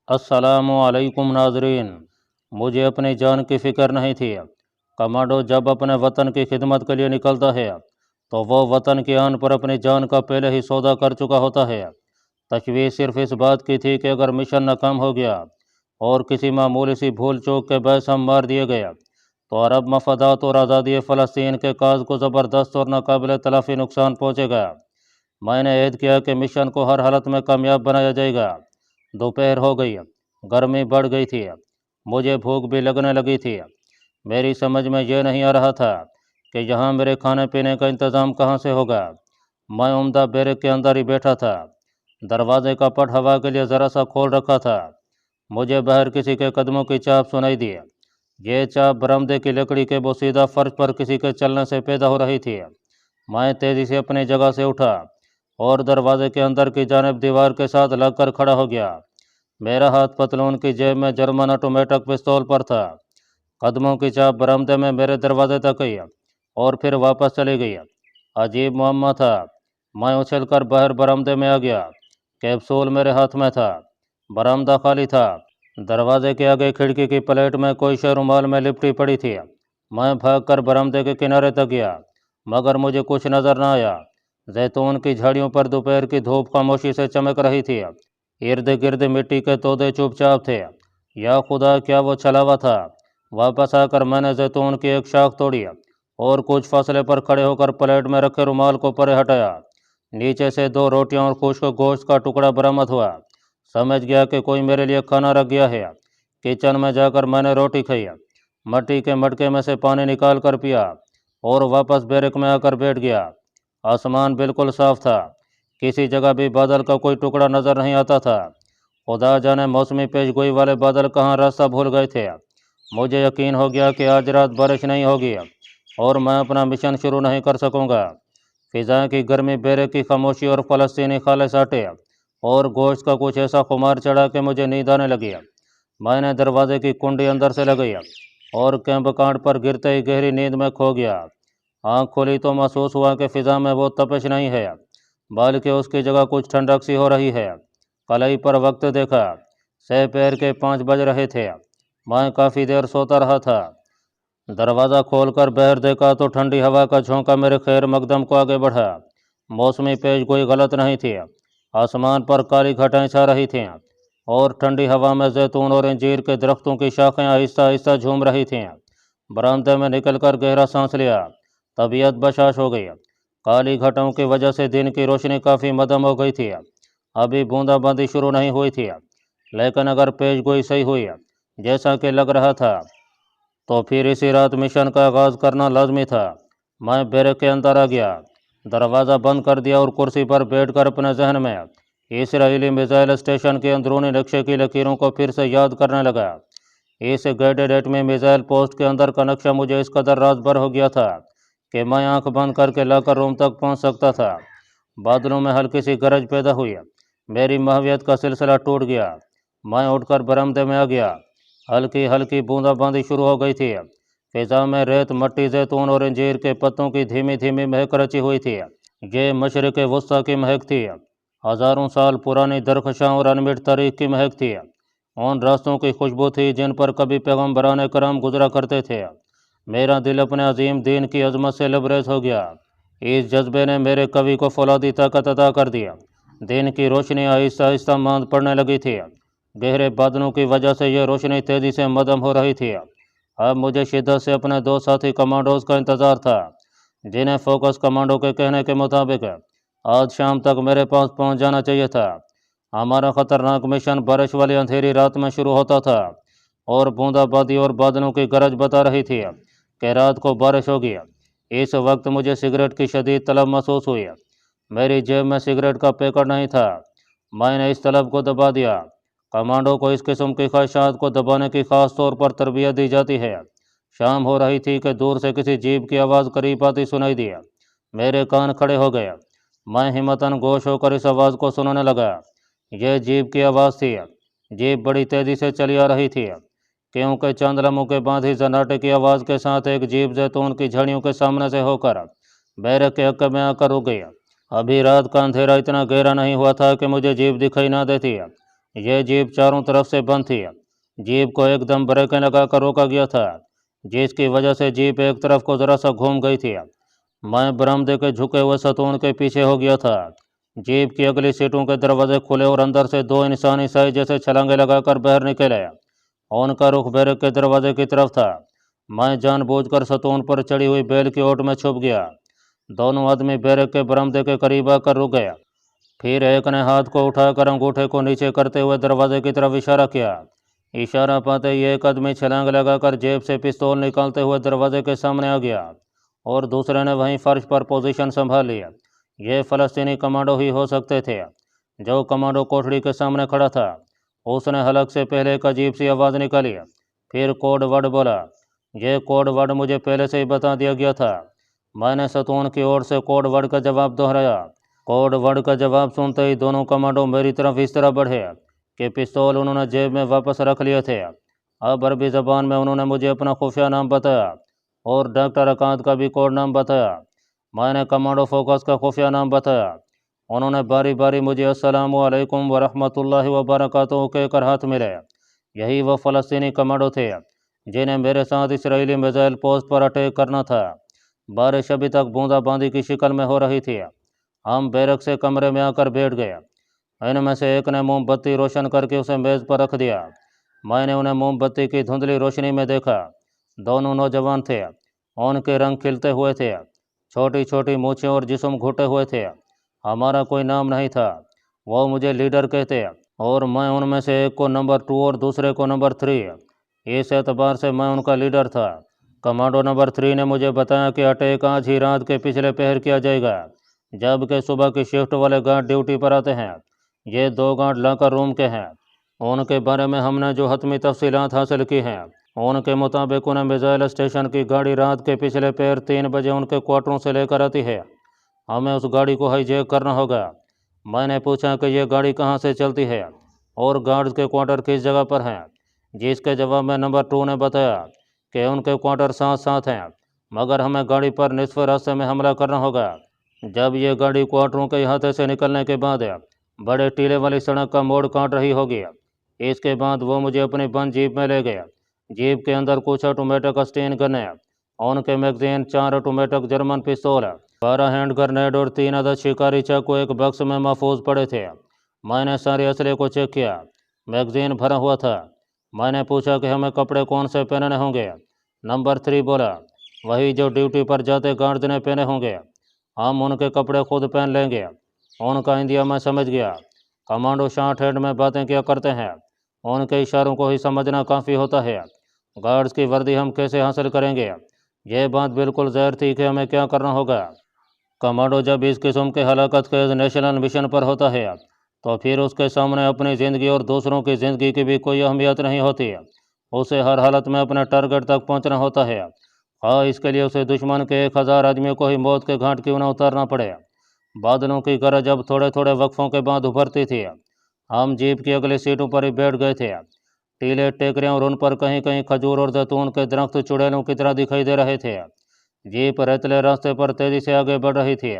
अस्सलामुअलैकुम नाजरीन। मुझे अपनी जान की फ़िक्र नहीं थी। कमांडो जब अपने वतन की खिदमत के लिए निकलता है तो वो वतन की आन पर अपनी जान का पहले ही सौदा कर चुका होता है। तशवीश सिर्फ इस बात की थी कि अगर मिशन नाकाम हो गया और किसी मामूली सी भूल चूक के बहस हम मार दिए गए तो अरब मफादात और आज़ादी फ़लस्तीन के काज को ज़बरदस्त और नाकाबिल तलाफ़ी नुकसान पहुँचेगा। मैंने ऐद किया कि मिशन को हर हालत में कामयाब बनाया जाएगा। दोपहर हो गई, गर्मी बढ़ गई थी, मुझे भूख भी लगने लगी थी। मेरी समझ में यह नहीं आ रहा था कि यहाँ मेरे खाने पीने का इंतज़ाम कहाँ से होगा। मैं उम्दा बैरक के अंदर ही बैठा था। दरवाजे का पट हवा के लिए ज़रा सा खोल रखा था। मुझे बाहर किसी के कदमों की चाप सुनाई दी। ये चाप बरामदे की लकड़ी के बोसीदा फर्श पर किसी के चलने से पैदा हो रही थी। मैं तेज़ी से अपनी जगह से उठा और दरवाजे के अंदर की जानिब दीवार के साथ लगकर खड़ा हो गया। मेरा हाथ पतलून की जेब में जर्मन ऑटोमेटिक पिस्तौल पर था। कदमों की चाप बरामदे में मेरे दरवाजे तक गई और फिर वापस चली गई। अजीब मुअम्मा था। मैं उछलकर बाहर बरामदे में आ गया। कैप्सूल मेरे हाथ में था। बरामदा खाली था। दरवाजे के आगे खिड़की की प्लेट में कोई शय रुमाल में लिपटी पड़ी थी। मैं भागकर बरामदे के किनारे तक गया, मगर मुझे कुछ नजर न आया। जैतून की झाड़ियों पर दोपहर की धूप खामोशी से चमक रही थी। इर्द गिर्द मिट्टी के तोदे चुपचाप थे। या खुदा, क्या वो छलावा था। वापस आकर मैंने जैतून की एक शाख तोड़ी और कुछ फासले पर खड़े होकर प्लेट में रखे रुमाल को परे हटाया। नीचे से 2 रोटियां और खुश्क गोश्त का टुकड़ा बरामद हुआ। समझ गया कि कोई मेरे लिए खाना रख गया है। किचन में जाकर मैंने रोटी खाई, मट्टी के मटके में से पानी निकाल कर पिया और वापस बैरक में आकर बैठ गया। आसमान बिल्कुल साफ था। किसी जगह भी बादल का कोई टुकड़ा नजर नहीं आता था। खुदा जाने मौसमी पेशगोई वाले बादल कहाँ रास्ता भूल गए थे। मुझे यकीन हो गया कि आज रात बारिश नहीं होगी और मैं अपना मिशन शुरू नहीं कर सकूंगा। फिजा की गर्मी, बैरक की खामोशी और फ़लस्तीनी खाले साटे और गोश्त का कुछ ऐसा खुमार चढ़ा कि मुझे नींद आने लगी। मैंने दरवाजे की कुंडी अंदर से लगाई और कैंप कांड पर गिरते ही गहरी नींद में खो गया। आँख खोली तो महसूस हुआ कि फिजा में वो तपिश नहीं है, बल्कि उसकी जगह कुछ ठंडक सी हो रही है। कलाई पर वक्त देखा, सह पैर के 5 बज रहे थे। मैं काफ़ी देर सोता रहा था। दरवाज़ा खोलकर बाहर देखा तो ठंडी हवा का झोंका मेरे खैर मकदम को आगे बढ़ा। मौसमी पेश कोई गलत नहीं थी। आसमान पर काली घटाएं छा रही थीं और ठंडी हवा में जैतून और अंजीर के दरख्तों की शाखें आहिस्ता आहिस्ता झूम रही थीं। बरामदे में निकलकर गहरा सांस लिया। तबीयत बशाश हो गई। काली घटाओं की वजह से दिन की रोशनी काफ़ी मदम हो गई थी। अभी बूंदाबांदी शुरू नहीं हुई थी, लेकिन अगर पेशगोई सही हुई जैसा कि लग रहा था तो फिर इसी रात मिशन का आगाज़ करना लाजमी था। मैं बैरक के अंदर आ गया, दरवाज़ा बंद कर दिया और कुर्सी पर बैठकर अपने जहन में इसराइली मिसाइल स्टेशन के अंदरूनी नक्शे की लकीरों को फिर से याद करने लगा। इस गाइडेड एटमी मिसाइल पोस्ट के अंदर का नक्शा मुझे इस कदर राजभर हो गया था कि मैं आंख बंद करके लाकर रूम तक पहुंच सकता था। बादलों में हल्की सी गरज पैदा हुई। मेरी महवियत का सिलसिला टूट गया। मैं उठकर बरामदे में आ गया। हल्की हल्की बूंदाबांदी शुरू हो गई थी। फिजा में रेत, मट्टी, जैतून और अंजीर के पत्तों की धीमी धीमी महक रची हुई थी। ये मशरिक़ वस्ता की महक थी। हज़ारों साल पुरानी दरख्शां और अनमिट तारीख की महक थी। उन रास्तों की खुशबू थी जिन पर कभी पैगम्बरान कराम गुजरा करते थे। मेरा दिल अपने अजीम दीन की अजमत से लबरेज हो गया। इस जज्बे ने मेरे कवि को फौलादी ताकत अता कर दिया। दिन की रोशनी आहिस्ता आहिस्ता मांद पड़ने लगी थी। गहरे बादलों की वजह से यह रोशनी तेज़ी से मदम हो रही थी। अब मुझे शिद्दत से अपने 2 साथी कमांडोज का इंतज़ार था, जिन्हें फोकस कमांडो के कहने के मुताबिक आज शाम तक मेरे पास पहुंच जाना चाहिए था। हमारा ख़तरनाक मिशन बारिश वाली अंधेरी रात में शुरू होता था और बूंदाबांदी और बादलों की गरज बता रही थी कि रात को बारिश होगी। इस वक्त मुझे सिगरेट की शदीद तलब महसूस हुई। मेरी जेब में सिगरेट का पैकेट नहीं था। मैंने इस तलब को दबा दिया। कमांडो को इस किस्म की ख्वाहिशात को दबाने की खास तौर पर तरबियत दी जाती है। शाम हो रही थी कि दूर से किसी जीप की आवाज़ करीब आती सुनाई दी। मेरे कान खड़े हो गए। मैं हिम्मतन गोश होकर इस आवाज़ को सुनने लगा। यह जीप की आवाज़ थी। जीप बड़ी तेज़ी से चली आ रही थी, क्योंकि चंद लम्हों के बाद ही जनाटे की आवाज़ के साथ एक जीप जैतून की झड़ियों के सामने से होकर बैरक के हक्के में आकर रुक गई। अभी रात का अंधेरा इतना गहरा नहीं हुआ था कि मुझे जीप दिखाई ना देती। यह जीप चारों तरफ से बंद थी। जीप को एकदम ब्रेकें लगाकर रोका गया था, जिसकी वजह से जीप एक तरफ को ज़रा सा घूम गई थी। मैं बरामदे के झुके हुए सतून के पीछे हो गया था। जीप की अगली सीटों के दरवाजे खुले और अंदर से दो इंसानी साई जैसे छलांगे लगाकर बाहर निकले। उनका रुख बैरक के दरवाजे की तरफ था। मैं जानबूझकर सतून पर चढ़ी हुई बैल की ओट में छुप गया। दोनों आदमी बैरक के बरामदे के करीब आकर रुक गए। फिर एक ने हाथ को उठाकर अंगूठे को नीचे करते हुए दरवाजे की तरफ इशारा किया। इशारा पाते ही एक आदमी छलांग लगाकर जेब से पिस्तौल निकालते हुए दरवाजे के सामने आ गया और दूसरे ने वहीं फर्श पर पोजीशन संभाल लिया। ये फ़लस्तीनी कमांडो ही हो सकते थे। जो कमांडो कोठड़ी के सामने खड़ा था, उसने हलक से पहले एक अजीब सी आवाज़ निकाली, फिर कोड वर्ड बोला। यह कोड वर्ड मुझे पहले से ही बता दिया गया था। मैंने सतून की ओर से कोड वर्ड का जवाब दोहराया। कोड वर्ड का जवाब सुनते ही दोनों कमांडो मेरी तरफ इस तरह बढ़े कि पिस्तौल उन्होंने जेब में वापस रख लिए थे। अब अरबी ज़बान में उन्होंने मुझे अपना खुफिया नाम बताया और डॉक्टर अकांत का भी कोड नाम बताया। मैंने कमांडो फोकस का खुफिया नाम बताया। उन्होंने बारी बारी मुझे अस्सलामु अलैकुम व रहमतुल्लाहि व बरकातुहू कहकर हाथ मिले। यही वो फ़लस्तीनी कमांडो थे जिन्हें मेरे साथ इसराइली मिसाइल पोस्ट पर अटैक करना था। बारिश अभी तक बूंदाबांदी की शिकल में हो रही थी। हम बैरक से कमरे में आकर बैठ गए। इनमें से एक ने मोमबत्ती रोशन करके उसे मेज़ पर रख दिया। मैंने उन्हें मोमबत्ती की धुंधली रोशनी में देखा। दोनों नौजवान थे। उनके रंग खिलते हुए थे, छोटी छोटी मूछें और जिस्म घुटे हुए थे। हमारा कोई नाम नहीं था। वो मुझे लीडर कहते और मैं उनमें से एक को नंबर 2 और दूसरे को नंबर 3। इस एतबार से मैं उनका लीडर था। कमांडो नंबर 3 ने मुझे बताया कि अटैक आज ही रात के पिछले पहर किया जाएगा, जबकि सुबह की शिफ्ट वाले गार्ड ड्यूटी पर आते हैं। ये 2 गार्ड लॉकर रूम के हैं। उनके बारे में हमने जो हतमी तफसीलात हासिल की हैं, उनके मुताबिक उन्हें मिसाइल स्टेशन की गाड़ी रात के पिछले पहर 3 बजे उनके क्वार्टरों से लेकर आती है। हमें उस गाड़ी को हाईजैक करना होगा। मैंने पूछा कि यह गाड़ी कहाँ से चलती है और गार्ड्स के क्वार्टर किस जगह पर हैं, जिसके जवाब में नंबर 2 ने बताया कि उनके क्वार्टर साथ साथ हैं, मगर हमें गाड़ी पर निसफ रास्ते में हमला करना होगा। जब यह गाड़ी क्वार्टरों के अहाते से निकलने के बाद बड़े टीले वाली सड़क का मोड़ काट रही होगी। इसके बाद वो मुझे अपनी बंद जीप में ले गए। जीप के अंदर कुछ ऑटोमेटिक स्टेन गन है, उनके मैगजीन, 4 ऑटोमेटिक जर्मन पिस्तौल, 12 हैंड ग्रेनेड और 3 अदद शिकारी चाकू एक बक्स में महफूज पड़े थे। मैंने सारे असले को चेक किया। मैगजीन भरा हुआ था। मैंने पूछा कि हमें कपड़े कौन से पहनने होंगे। नंबर 3 बोला, वही जो ड्यूटी पर जाते गार्ड ने पहने होंगे। हम उनके कपड़े खुद पहन लेंगे। उनका इंडिया मैं समझ गया। कमांडो शॉर्ट हैंड में बातें क्या करते हैं, उनके इशारों को ही समझना काफ़ी होता है। गार्ड्स की वर्दी हम कैसे हासिल करेंगे, यह बात बिल्कुल ज़ाहिर थी कि हमें क्या करना होगा। कमांडो जब इस किस्म के हलाकत के नेशनल मिशन पर होता है तो फिर उसके सामने अपनी ज़िंदगी और दूसरों की ज़िंदगी की भी कोई अहमियत नहीं होती। उसे हर हालत में अपने टारगेट तक पहुंचना होता है। हाँ, इसके लिए उसे दुश्मन के 1000 आदमियों को ही मौत के घाट क्यों न उतारना पड़े। बादलों की गरज अब थोड़े थोड़े वक्फों के बाद उभरती थी। हम जीप की अगली सीटों पर ही बैठ गए थे। टीले, टेकरियां और उन पर कहीं कहीं खजूर और जैतून के दरख्त चुड़ैलों की तरह दिखाई दे रहे थे। जीप रेतले रास्ते पर तेजी से आगे बढ़ रही थी।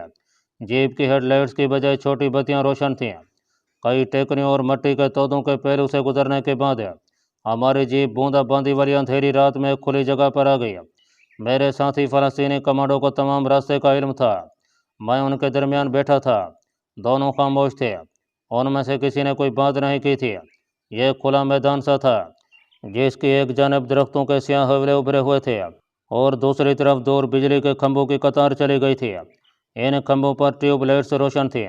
जीप की हेडलाइट्स की बजाय छोटी बत्तियां रोशन थीं। कई टेकरियों और मट्टी के तोदों के पहलू से गुजरने के बाद हमारी जीप बूंदाबांदी वाली अंधेरी रात में खुली जगह पर आ गई। मेरे साथी फ़लस्तीनी कमांडो को तमाम रास्ते का इल्म था। मैं उनके दरमियान बैठा था। दोनों खामोश थे। उनमें से किसी ने कोई बात नहीं की थी। यह खुला मैदान सा था, जिसकी एक जानब दरख्तों के स्याह हवले उभरे हुए थे और दूसरी तरफ दूर बिजली के खंभों की कतार चली गई थी। इन खंभों पर ट्यूबलाइट्स रोशन थी।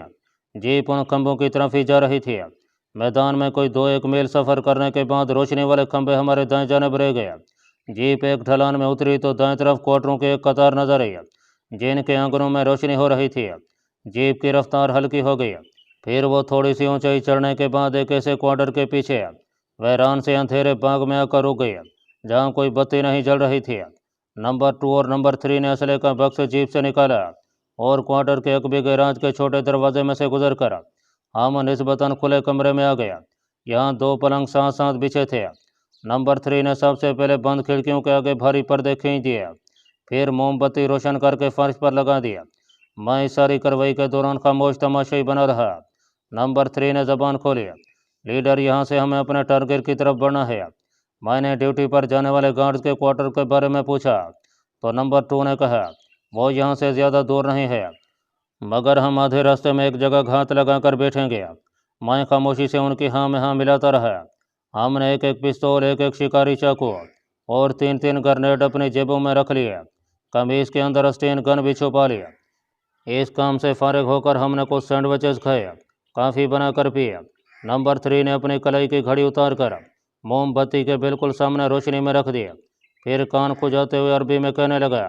जीप उन खंभों की तरफ ही जा रही थी। मैदान में कोई 2-1 मील सफ़र करने के बाद रोशनी वाले खंभे हमारे दाएं जानब रह गए। जीप एक ढलान में उतरी तो दाएं तरफ क्वार्टरों की एक कतार नजर आई, जिनके आंगनों में रोशनी हो रही थी। जीप की रफ्तार हल्की हो गई। फिर वो थोड़ी सी ऊंचाई चढ़ने के बाद एक ऐसे क्वार्टर के पीछे वैरान से अंधेरे बाग में आकर रुक गई, जहाँ कोई बत्ती नहीं जल रही थी। नंबर 2 और नंबर 3 ने असले का बक्स जीप से निकाला और क्वार्टर के अकबी गैराज के छोटे दरवाजे में से गुजरकर हम निस्बतन खुले कमरे में आ गया। यहाँ 2 पलंग साथ साथ बिछे थे। नंबर 3 ने सबसे पहले बंद खिड़कियों के आगे भारी पर्दे खींच दिए, फिर मोमबत्ती रोशन करके फर्श पर लगा दिया। मैं इस सारी कार्रवाई के दौरान खामोश तमाशाई बना रहा। नंबर 3 ने जबान खोली। लीडर, यहाँ से हमें अपने टारगेट की तरफ बढ़ना है। मैंने ड्यूटी पर जाने वाले गार्ड्स के क्वार्टर के बारे में पूछा तो नंबर 2 ने कहा, वो यहाँ से ज़्यादा दूर नहीं है, मगर हम आधे रास्ते में एक जगह घात लगाकर बैठेंगे। मैं खामोशी से उनकी हाँ में हाँ मिलाता रहा। हमने एक एक पिस्तौल, एक एक शिकारी चाकू और 3-3 ग्रेनेड अपनी जेबों में रख लिए। कमीज के अंदर स्टेन गन भी छुपा लिया। इस काम से फारिग होकर हमने कुछ सैंडविचेस खाए, काफ़ी बनाकर पिए। नंबर 3 ने अपनी कलाई की घड़ी उतार कर मोमबत्ती के बिल्कुल सामने रोशनी में रख दी। फिर कान खुजाते हुए अरबी में कहने लगा,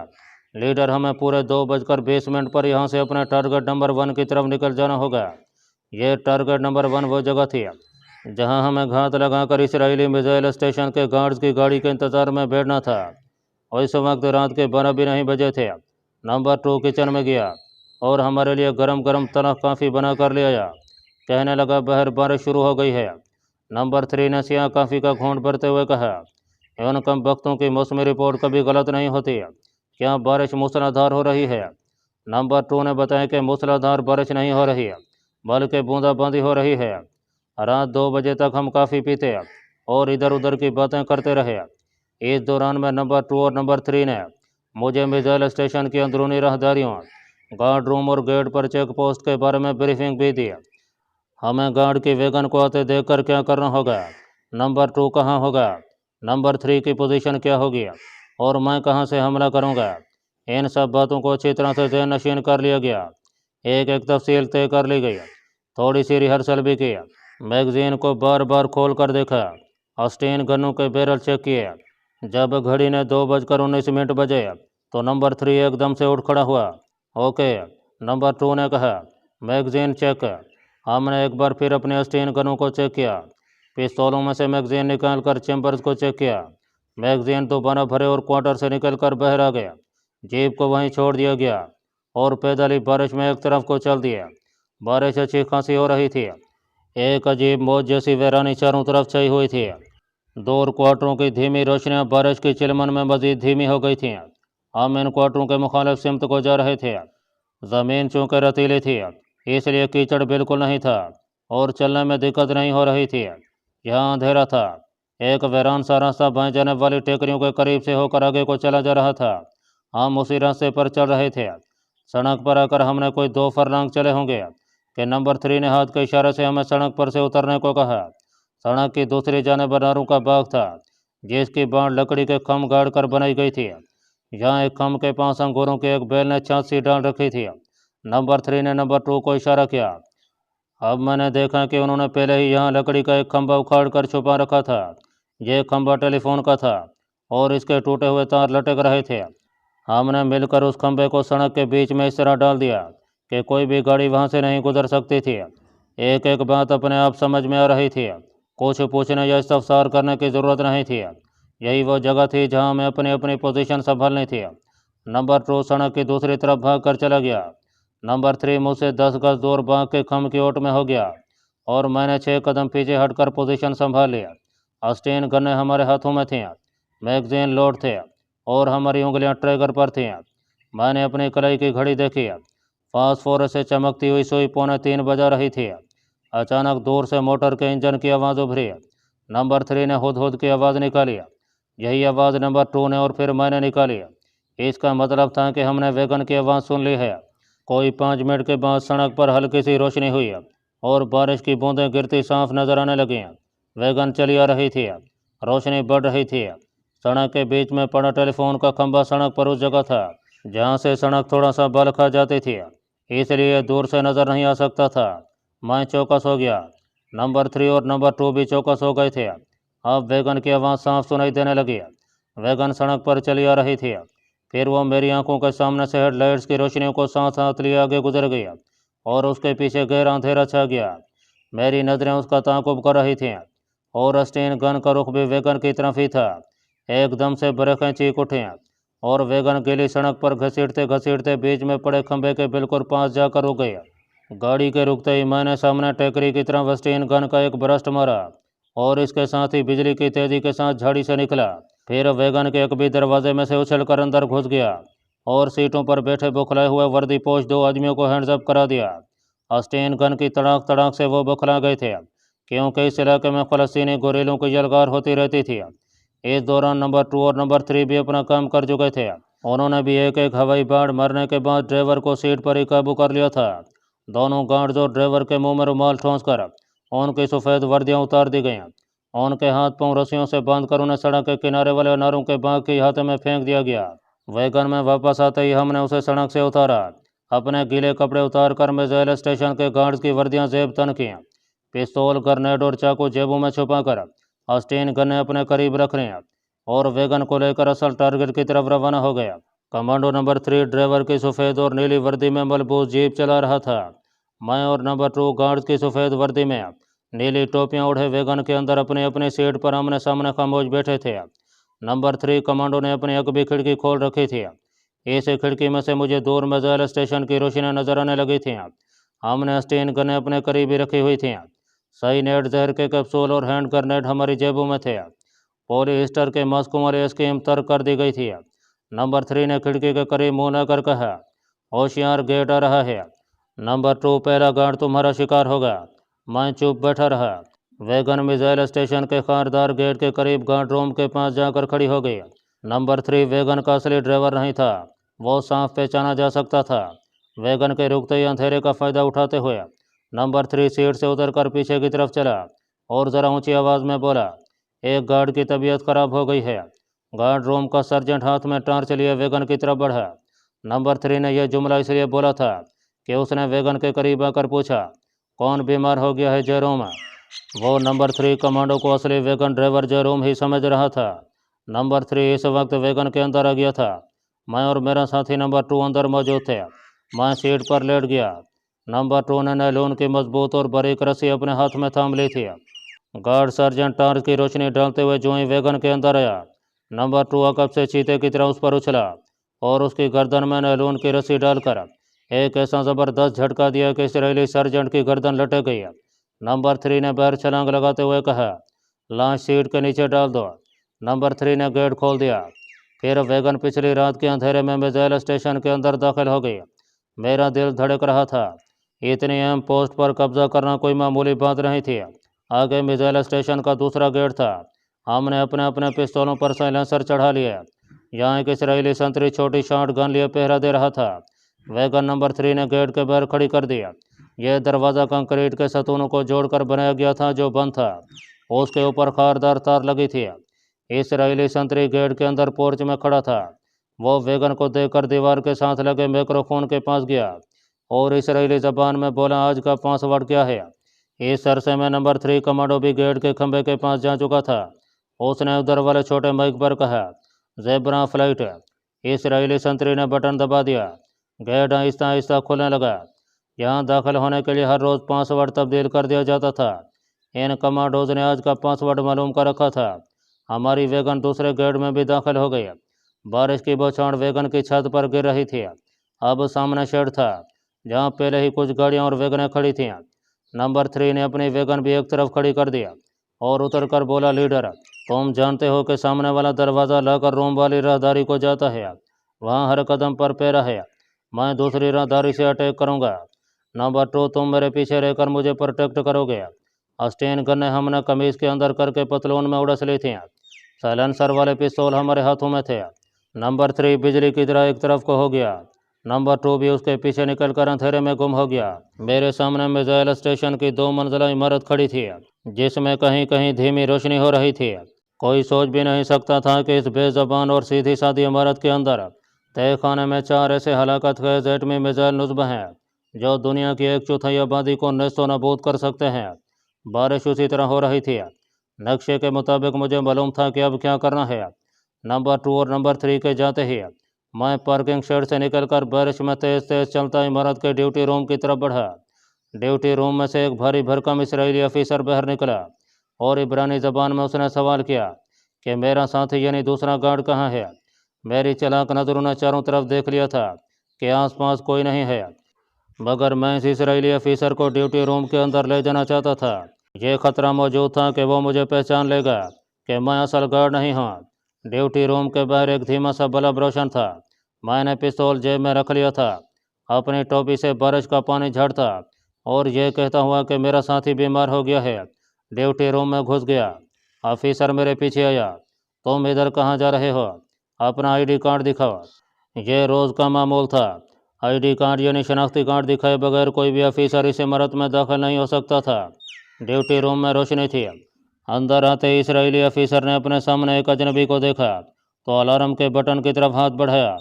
लीडर, हमें पूरे 2:20 मिनट पर यहाँ से अपने टारगेट नंबर 1 की तरफ निकल जाना होगा। ये टारगेट नंबर 1 वो जगह थी जहाँ हमें घात लगाकर इसराइली मिसाइल स्टेशन के गार्ड्स की गाड़ी के इंतज़ार में बैठना था। उस वक्त रात के 12 भी नहीं बजे थे। नंबर 2 किचन में गया और हमारे लिए गरम गरम तलख काफ़ी बना कर ले आया। कहने लगा, बाहर बारिश शुरू हो गई है। नंबर 3 ने सियाह काफ़ी का घूंट भरते हुए कहा, इन कम वक्तों की मौसमी रिपोर्ट कभी गलत नहीं होती। क्या बारिश मूसलाधार हो रही है? नंबर 2 ने बताया कि मूसलाधार बारिश नहीं हो रही है, बल्कि बूंदाबांदी हो रही है। रात 2 बजे तक हम काफ़ी पीते और इधर उधर की बातें करते रहे। इस दौरान में नंबर 2 और नंबर 3 ने मुझे मिसाइल स्टेशन की अंदरूनी राहदारियों, गार्ड रूम और गेट पर चेक पोस्ट के बारे में ब्रीफिंग भी दी। हमें गार्ड की वैगन को आते देखकर क्या करना होगा, नंबर 2 कहाँ होगा, नंबर 3 की पोजीशन क्या होगी और मैं कहाँ से हमला करूँगा। इन सब बातों को अच्छी तरह से ज़हन नशीन कर लिया गया। एक एक तफसील तय कर ली गई। थोड़ी सी रिहर्सल भी की। मैगजीन को बार बार खोल कर देखा। अस्टीन गन्नों के बैरल चेक किए। जब घड़ी ने 2:19 बजे तो नंबर 3 एकदम से उठ खड़ा हुआ। ओके, नंबर 2 ने कहा, मैगजीन चेक। हमने एक बार फिर अपने अस्टीन गनों को चेक किया। पिस्तौलों में से मैगजीन निकालकर चैम्बर्स को चेक किया। मैगजीन दोबारा भरे और क्वार्टर से निकलकर बाहर आ गया। जीप को वहीं छोड़ दिया गया और पैदल ही बारिश में एक तरफ को चल दिया। बारिश अच्छी खासी हो रही थी। एक अजीब मौज जैसी वैरानी चारों तरफ छाई हुई थी। दूर क्वार्टरों की धीमी रोशनियां बारिश की चिलमन में मजीद धीमी हो गई थीं। हम इन क्वार्टरों के मुखालिफ सिमत को जा रहे थे। ज़मीन चूँकि रतीली थी, इसलिए कीचड़ बिल्कुल नहीं था और चलने में दिक्कत नहीं हो रही थी। यहाँ अंधेरा था। एक वीरान सा रास्ता बाएं जाने वाली टेकरियों के करीब से होकर आगे को चला जा रहा था। हम उसी रास्ते पर चल रहे थे। सड़क पर आकर हमने कोई 2 फरलांग चले होंगे कि नंबर 3 ने हाथ के इशारे से हमें सड़क पर से उतरने को कहा। सड़क की दूसरी जानिब अनारों का बाग था, जिसकी बाढ़ लकड़ी के खम गाड़ कर बनाई गई थी। यहाँ एक खम के पास अंगूरों की एक बेल ने छाछ सी डाल रखी थी। नंबर 3 ने नंबर 2 को इशारा किया। अब मैंने देखा कि उन्होंने पहले ही यहाँ लकड़ी का एक खंभा उखाड़ कर छुपा रखा था। यह खंभा टेलीफोन का था और इसके टूटे हुए तार लटक रहे थे। हमने मिलकर उस खंभे को सड़क के बीच में इस तरह डाल दिया कि कोई भी गाड़ी वहाँ से नहीं गुजर सकती थी। एक एक बात अपने आप समझ में आ रही थी। कुछ पूछने या इस्तफसार करने की ज़रूरत नहीं थी। यही वो जगह थी जहाँ हमें अपनी अपनी पोजीशन संभालनी थी। नंबर 2 सड़क की दूसरी तरफ भाग कर चला गया। नंबर 3 मुझसे 10 गज दूर बाँग के खम की ओट में हो गया और मैंने 6 कदम पीछे हटकर पोजीशन संभाल लिया। अस्टीन गन्ने हमारे हाथों में थीं, मैगजीन लोड थे और हमारी उंगलियां ट्रैगर पर थीं। मैंने अपनी कलाई की घड़ी देखी। फास्फोरस से चमकती हुई सुई 2:45 बजा रही थी। अचानक दूर से मोटर के इंजन की आवाज़ उभरी। नंबर 3 ने हुद हुद की आवाज़ निकाली। यही आवाज़ नंबर 2 ने और फिर मैंने निकाली। इसका मतलब था कि हमने वैगन की आवाज़ सुन ली है। कोई 5 मिनट के बाद सड़क पर हल्की सी रोशनी हुई और बारिश की बूंदें गिरती साफ नजर आने लगीं। वैगन चली आ रही थी, रोशनी बढ़ रही थी। सड़क के बीच में पड़ा टेलीफोन का खंभा सड़क पर उस जगह था जहाँ से सड़क थोड़ा सा बल खा जाती थी, इसलिए दूर से नज़र नहीं आ सकता था। मैं चौकस हो गया। नंबर 3 और नंबर 2 भी चौकस हो गए थे। अब वैगन की आवाज़ साफ सुनाई देने लगी। वैगन सड़क पर चली आ रही थी। फिर वो मेरी आंखों के सामने से हेडलाइट्स की रोशनियों को साथ साथ लिए आगे गुजर गई और उसके पीछे गहरा अंधेरा छा गया। मेरी नज़रें उसका ताक़ुब कर रही थीं और अस्टीन गन का रुख भी वैगन की तरफ ही था। एकदम से ब्रेकें चीख उठीं और वैगन गीली सड़क पर घसीटते घसीटते बीच में पड़े खंभे के बिल्कुल पास जाकर रुक गई। गाड़ी के रुकते ही मैंने सामने टेकरी की तरफ अस्टीन गन का एक बरस्ट मारा और इसके साथ ही बिजली की तेज़ी के साथ झाड़ी से निकला। फिर वैगन के एक भी दरवाजे में से उछलकर अंदर घुस गया और सीटों पर बैठे बौखलाए हुए वर्दीपोश 2 आदमियों को हैंड्स अप करा दिया। अस्टीन गन की तड़ाक तड़ाक से वो बौखला गए थे। क्योंकि इस इलाके में फ़लस्तीनी गुरेलों की यलगार होती रहती थी। इस दौरान नंबर 2 और नंबर 3 भी अपना काम कर चुके थे। उन्होंने भी एक एक हवाई बाढ़ मारने के बाद ड्राइवर को सीट पर ही काबू कर लिया था। दोनों गार्ड्स और ड्राइवर के मुंह में रुमाल ठोंस कर उनकी सफ़ेद वर्दियां उतार दी गईं। उनके हाथ पांव रस्सियों से बांधकर उन्हें सड़क के किनारे वाले अनारों के बाग की हाथे में फेंक दिया गया। वैगन में वापस आते ही हमने उसे सड़क से उतारा। अपने गीले कपड़े उतारकर मिसाइल स्टेशन के गार्ड्स की वर्दियां जेब तन की। पिस्तौल, ग्रेनेड और चाकू जेबों में छुपाकर अस्टीन गन्ने अपने करीब रख लें और वैगन को लेकर असल टारगेट की तरफ रवाना हो गया। कमांडो नंबर 3 ड्राइवर की सफ़ेद और नीली वर्दी में मलबूस जीप चला रहा था। मैं और नंबर 2 गार्ड्स की सफ़ेद वर्दी में नीली टोपियां ओढ़े वैगन के अंदर अपनी अपनी सीट पर आमने सामने खामोश बैठे थे। नंबर 3 कमांडो ने अपनी अगली खिड़की खोल रखी थी। इस खिड़की में से मुझे दूर मिसाइल स्टेशन की रोशनी नजर आने लगी थी। हमने अस्टीन गनें अपने करीब ही रखी हुई थी। सही नेट, जहर के कैप्सूल और हैंड ग्रेनेड हमारी जेबों में थे। पॉलीस्टर के मास्कों वाली स्कीम तर्क कर दी गई थी। नंबर 3 ने खिड़की के करीब मुंह लाकर कहा, होशियार, गेट आ रहा है। नंबर 2 पहला गार्ड तुम्हारा शिकार होगा। मैं चुप बैठा रहा। वैगन मिसाइल स्टेशन के खारदार गेट के करीब गार्ड रूम के पास जाकर खड़ी हो गई। नंबर 3 वैगन का असली ड्राइवर नहीं था। वो साफ पहचाना जा सकता था। वैगन के रुकते ही अंधेरे का फ़ायदा उठाते हुए नंबर 3 सीट से उतरकर पीछे की तरफ चला और ज़रा ऊंची आवाज़ में बोला, एक गार्ड की तबीयत खराब हो गई है। गार्ड रूम का सर्जेंट हाथ में टॉर्च लिए वैगन की तरफ बढ़ा। नंबर 3 ने यह जुमला इसलिए बोला था कि उसने वैगन के करीब आकर पूछा, कौन बीमार हो गया है जेरोम? वो नंबर 3 कमांडो को असली वैगन ड्राइवर जेरोम ही समझ रहा था। नंबर 3 इस वक्त वैगन के अंदर आ गया था। मैं और मेरा साथी नंबर 2 अंदर मौजूद थे। मैं सीट पर लेट गया। नंबर 2 ने नायलॉन की मजबूत और बारीक रस्सी अपने हाथ में थाम ली थी। गार्ड सर्जेंट टॉर्च की रोशनी डालते हुए जो ही वैगन के अंदर आया, नंबर 2 अकब से चीते की तरह उस पर उछला और उसकी गर्दन में नायलॉन की रस्सी डालकर एक ऐसा ज़बरदस्त झटका दिया कि इसराइली सर्जेंट की गर्दन लटक गई। नंबर 3 ने बाहर छलांग लगाते हुए कहा, लाश सीट के नीचे डाल दो। नंबर 3 ने गेट खोल दिया। फिर वैगन पिछली रात के अंधेरे में मिसाइल स्टेशन के अंदर दाखिल हो गई। मेरा दिल धड़क रहा था। इतनी अहम पोस्ट पर कब्जा करना कोई मामूली बात नहीं थी। आगे मिसाइल स्टेशन का दूसरा गेट था। हमने अपने अपने पिस्तौलों पर साइलेंसर चढ़ा लिया। यहाँ एक इसराइली संतरी छोटी शॉट गन लिए पहरा दे रहा था। वैगन नंबर 3 ने गेट के बाहर खड़ी कर दिया। यह दरवाज़ा कंक्रीट के सतूनों को जोड़कर बनाया गया था जो बंद था। उसके ऊपर खारदार तार लगी थी। इसराइली संतरी गेट के अंदर पोर्च में खड़ा था। वो वैगन को देखकर दीवार के साथ लगे माइक्रोफोन के पास गया और इसराइली ज़बान में बोला, आज का पासवर्ड क्या है? इस अरसे में नंबर 3 कमांडो भी गेट के खंभे के पास जा चुका था। उसने उधर वाले छोटे माइक पर कहा, ज़ेब्रा फ्लाइट। इसराइली संतरी ने बटन दबा दिया। गेट आहिस्ता आहिस्ता खुलने लगा। यहाँ दाखिल होने के लिए हर रोज़ पासवर्ड तब्दील कर दिया जाता था। इन कमांडोज ने आज का पासवर्ड मालूम कर रखा था। हमारी वैगन दूसरे गेट में भी दाखिल हो गई। बारिश की बौछार वैगन की छत पर गिर रही थी। अब सामने शेड था जहाँ पहले ही कुछ गाड़ियाँ और वैगनें खड़ी थीं। नंबर 3 ने अपनी वैगन भी एक तरफ खड़ी कर दिया और उतरकर बोला, लीडर, तुम जानते हो कि सामने वाला दरवाज़ा लाकर रूम वाली राहदारी को जाता है। वहाँ हर कदम पर पैरा है। मैं दूसरी राहदारी से अटैक करूँगा। नंबर 2, तुम मेरे पीछे रहकर मुझे प्रोटेक्ट करोगे। अस्टेन गन्ने हमने कमीज के अंदर करके पतलून में उड़स ली थी। साइलेंसर वाले पिस्तौल हमारे हाथों में थे। नंबर 3 बिजली की तरह एक तरफ को हो गया। नंबर 2 भी उसके पीछे निकलकर अंधेरे में गुम हो गया। मेरे सामने मिसाइल स्टेशन की 2 मंजिला इमारत खड़ी थी जिसमें कहीं कहीं धीमी रोशनी हो रही थी। कोई सोच भी नहीं सकता था कि इस बेज़बान और सीधी सादी इमारत के अंदर तय खाने में 4 ऐसे हलाकत खेज एटमी मिसाइल नुस्ब हैं जो दुनिया की 1/4 आबादी को नेस्तो नाबूद कर सकते हैं। बारिश उसी तरह हो रही थी। नक्शे के मुताबिक मुझे मालूम था कि अब क्या करना है। नंबर 2 और नंबर 3 के जाते ही मैं पार्किंग शेड से निकलकर बारिश में तेज तेज चलता इमारत के ड्यूटी रूम की तरफ बढ़ा। ड्यूटी रूम में से एक भारी भरकम इसराइली ऑफिसर बाहर निकला और इब्रानी ज़बान में उसने सवाल किया कि मेरा साथी यानी दूसरा गार्ड कहाँ है। मेरी चालाक नज़रों ने चारों तरफ देख लिया था कि आसपास कोई नहीं है, मगर मैं इस इसराइली ऑफिसर को ड्यूटी रूम के अंदर ले जाना चाहता था। यह खतरा मौजूद था कि वो मुझे पहचान लेगा कि मैं असल गार्ड नहीं हूँ। ड्यूटी रूम के बाहर एक धीमा सा बल्ब रोशन था। मैंने पिस्तौल जेब में रख लिया था। अपनी टोपी से बारिश का पानी झाड़ता और यह कहता हुआ कि मेरा साथी बीमार हो गया है, ड्यूटी रूम में घुस गया। ऑफिसर मेरे पीछे आया। तुम इधर कहाँ जा रहे हो? अपना आईडी कार्ड दिखाओ। ये रोज़ का मामूल था। आईडी कार्ड यानी शनाख्ती कार्ड दिखाए बगैर कोई भी ऑफिसर इस इमारत में दाखिल नहीं हो सकता था। ड्यूटी रूम में रोशनी थी। अंदर आते ही इसराइली ऑफिसर ने अपने सामने एक अजनबी को देखा तो अलार्म के बटन की तरफ हाथ बढ़ाया।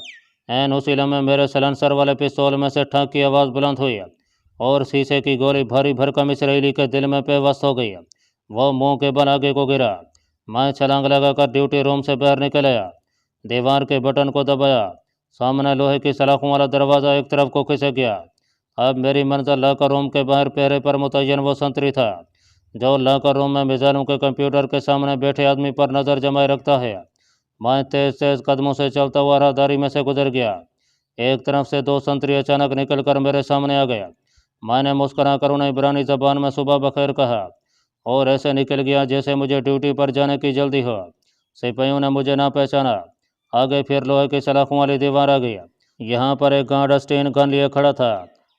एन उसी लम्हे मेरे सलेंसर वाले पिस्तौल में से ठक की आवाज़ बुलंद हुई और शीशे की गोली भारी भरकम इसराइली के दिल में पेवस्त हो गई। वो मुंह के बल आगे को गिरा। मैं छलांग लगाकर ड्यूटी रूम से बाहर निकल आया। दीवार के बटन को दबाया। सामने लोहे की सलाखों वाला दरवाज़ा एक तरफ को खिसक गया। अब मेरी मंजिल लॉकर रूम के बाहर पहरे पर मुतय्यन वो संतरी था जो लॉकर रूम में मिसाइलों के कंप्यूटर के सामने बैठे आदमी पर नज़र जमाए रखता है। मैं तेज तेज कदमों से चलता हुआ राहदारी में से गुजर गया। एक तरफ से दो संतरी अचानक निकलकर मेरे सामने आ गया। मैंने मुस्कुरा कर उन्हें इब्रानी ज़बान में सुबह बखैर कहा और ऐसे निकल गया जैसे मुझे ड्यूटी पर जाने की जल्दी हो। सिपाहियों ने मुझे ना पहचाना। आगे फिर लोहे की सलाखों वाली दीवार आ गई। यहाँ पर एक गार्ड स्टेन गन लिए खड़ा था।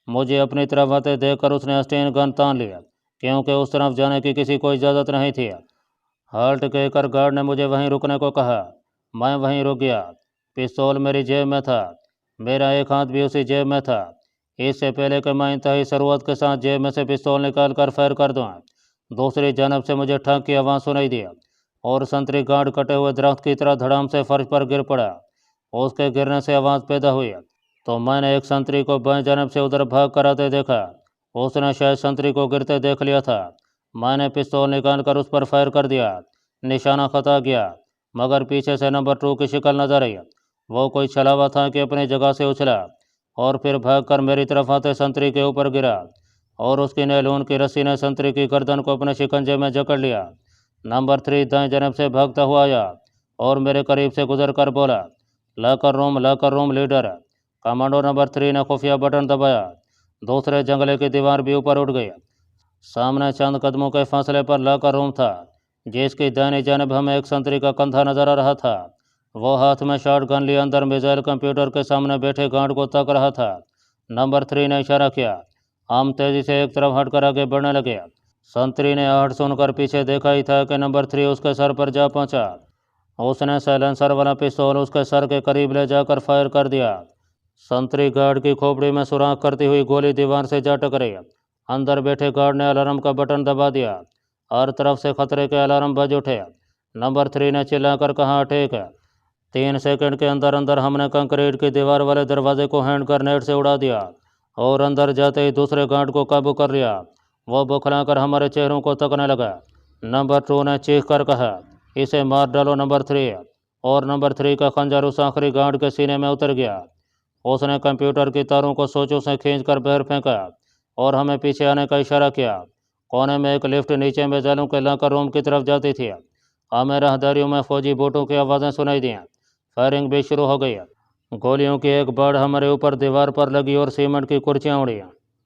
मुझे अपनी तरफ आते देखकर उसने स्टेन गन तान लिया क्योंकि उस तरफ जाने की किसी को इजाज़त नहीं थी। हाल्ट कहकर गार्ड ने मुझे वहीं रुकने को कहा। मैं वहीं रुक गया। पिस्तौल मेरी जेब में था। मेरा एक हाथ भी उसी जेब में था। इससे पहले कि मैं इंतहाई शुरुआत के साथ जेब में से पिस्तौल निकाल कर फायर कर दूँ, दूसरी जानब से मुझे ठग की आवाज़ सुनाई दी और संतरी गार्ड कटे हुए दरख्त की तरह धड़ाम से फर्श पर गिर पड़ा। उसके गिरने से आवाज़ पैदा हुई तो मैंने एक संतरी को बाएं जानब से उधर भाग कर आते देखा। उसने शायद संतरी को गिरते देख लिया था। मैंने पिस्तौल निकाल कर उस पर फायर कर दिया। निशाना खता गया मगर पीछे से नंबर 2 की शिकल नजर आई। वो कोई छलावा था कि अपनी जगह से उछला और फिर भागकर मेरी तरफ आते संतरी के ऊपर गिरा और उसकी नैलून की रस्सी ने संतरी की गर्दन को अपने शिकंजे में जकड़ लिया। नंबर 3 दाएं जानब से भागता हुआ आया और मेरे करीब से गुजर कर बोला, locker room leader. Commando number 3 ने खुफिया बटन दबाया। दूसरे जंगले की दीवार भी ऊपर उठ गई। सामने चंद कदमों के फासले पर लॉकर रूम था जिसकी दाहिनी जानब हमें एक संतरी का कंधा नजर आ रहा था। वो हाथ में शॉट गन लिए अंदर मिसाइल कंप्यूटर के सामने बैठे गार्ड को तक रहा था। नंबर 3 ने इशारा किया। हम तेजी से एक तरफ हटकर आगे बढ़ने लगे। संतरी ने आहट सुनकर पीछे देखा ही था कि नंबर 3 उसके सर पर जा पहुंचा। उसने साइलेंसर वाला पिस्तौल उसके सर के करीब ले जाकर फायर कर दिया। संतरी गार्ड की खोपड़ी में सुराख करती हुई गोली दीवार से जा टकराई। अंदर बैठे गार्ड ने अलार्म का बटन दबा दिया। हर तरफ से खतरे के अलार्म बज उठे। नंबर 3 ने चिल्लाकर कहा, ठीक है। 3 सेकंड के अंदर अंदर हमने कंक्रीट की दीवार वाले दरवाजे को हैंड ग्रेनेड से उड़ा दिया और अंदर जाते ही दूसरे गार्ड को काबू कर लिया। वो बौखलाकर हमारे चेहरों को तकने लगा। नंबर 2 ने चीख कर कहा, इसे मार डालो नंबर 3। और नंबर 3 का खंजर उस आखिरी गार्ड के सीने में उतर गया। उसने कंप्यूटर की तारों को सोचों से खींचकर बाहर फेंका और हमें पीछे आने का इशारा किया। कोने में एक लिफ्ट नीचे मिसाइलों के लॉकर रूम की तरफ जाती थी। हमें राहदारियों में फौजी बोटों की आवाज़ें सुनाई दी। फायरिंग भी शुरू हो गई। गोलियों की एक बाढ़ हमारे ऊपर दीवार पर लगी और सीमेंट की कुर्सियाँ उड़ी।